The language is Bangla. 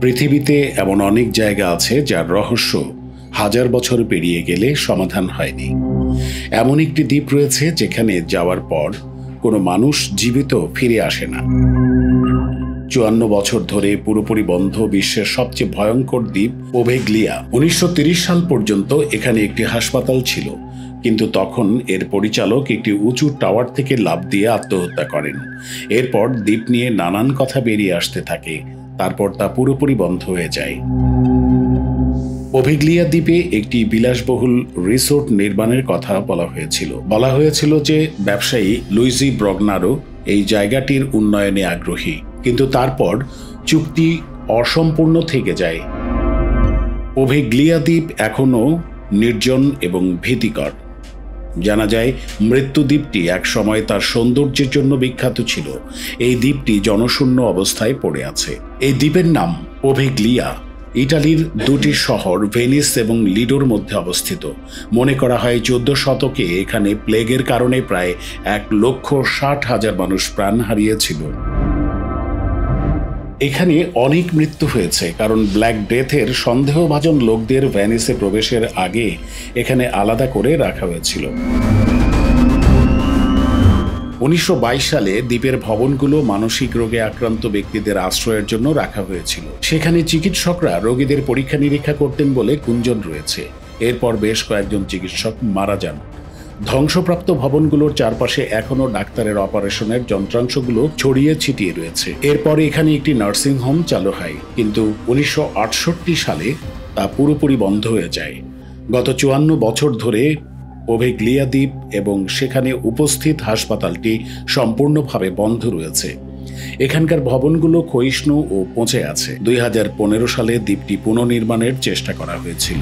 পৃথিবীতে এমন অনেক জায়গা আছে যার রহস্য হাজার বছর পেরিয়ে গেলে সমাধান হয়নি। এমন একটি দ্বীপ রয়েছে যেখানে যাওয়ার পর কোনো মানুষ জীবিত ফিরে আসে না। ৫৪ বছর ধরে পুরোপুরি বন্ধ বিশ্বের সবচেয়ে ভয়ঙ্কর দ্বীপ পোভেগলিয়া। ১৯৩০ সাল পর্যন্ত এখানে একটি হাসপাতাল ছিল, কিন্তু তখন এর পরিচালক একটি উঁচু টাওয়ার থেকে লাফ দিয়ে আত্মহত্যা করেন। এরপর দ্বীপ নিয়ে নানান কথা বেরিয়ে আসতে থাকে, তারপর তা পুরোপুরি বন্ধ হয়ে যায়। পোভেগলিয়া দ্বীপে একটি বিলাসবহুল রিসোর্ট নির্মাণের কথা বলা হয়েছিল যে ব্যবসায়ী লুইজি ব্রগনারো এই জায়গাটির উন্নয়নে আগ্রহী, কিন্তু তারপর চুক্তি অসম্পূর্ণ থেকে যায়। পোভেগলিয়া দ্বীপ এখনও নির্জন এবং ভীতিকর। জানা যায় মৃত্যু দ্বীপটি একসময় তার সৌন্দর্যের জন্য বিখ্যাত ছিল। এই দ্বীপটি জনশূন্য অবস্থায় পড়ে আছে। এই দ্বীপের নাম পোভেগলিয়া ইটালির দুটি শহর ভেনিস এবং লিডোর মধ্যে অবস্থিত। মনে করা হয় ১৪ শতকে এখানে প্লেগের কারণে প্রায় ১,৬০,০০০ মানুষ প্রাণ হারিয়েছিল। এখানে অনেক মৃত্যু হয়েছে কারণ ব্ল্যাক ডেথের সন্দেহভাজন লোকদের ভেনিসে প্রবেশের আগে এখানে আলাদা করে রাখা হয়েছিল। ১৯২২ সালে দ্বীপের ভবনগুলো মানসিক রোগে আক্রান্ত ব্যক্তিদের আশ্রয়ের জন্য রাখা হয়েছিল। সেখানে চিকিৎসকরা রোগীদের পরীক্ষা নিরীক্ষা করতেন বলে গুঞ্জন রয়েছে। এরপর বেশ কয়েকজন চিকিৎসক মারা যান। ধ্বংসপ্রাপ্ত ভবনগুলোর চারপাশে এখনও ডাক্তারের অপারেশনের যন্ত্রাংশগুলো ছড়িয়ে ছিটিয়ে রয়েছে। এরপরে এখানে একটি নার্সিং হোম চালু হয়, কিন্তু ১৯৬৮ সালে তা পুরোপুরি বন্ধ হয়ে যায়। গত ৫৪ বছর ধরে পোভেগলিয়া দ্বীপ এবং সেখানে উপস্থিত হাসপাতালটি সম্পূর্ণভাবে বন্ধ রয়েছে। এখানকার ভবনগুলো ক্ষয়িষ্ণু ও পচে আছে। ২০১৫ সালে দ্বীপটি পুনর্নির্মাণের চেষ্টা করা হয়েছিল।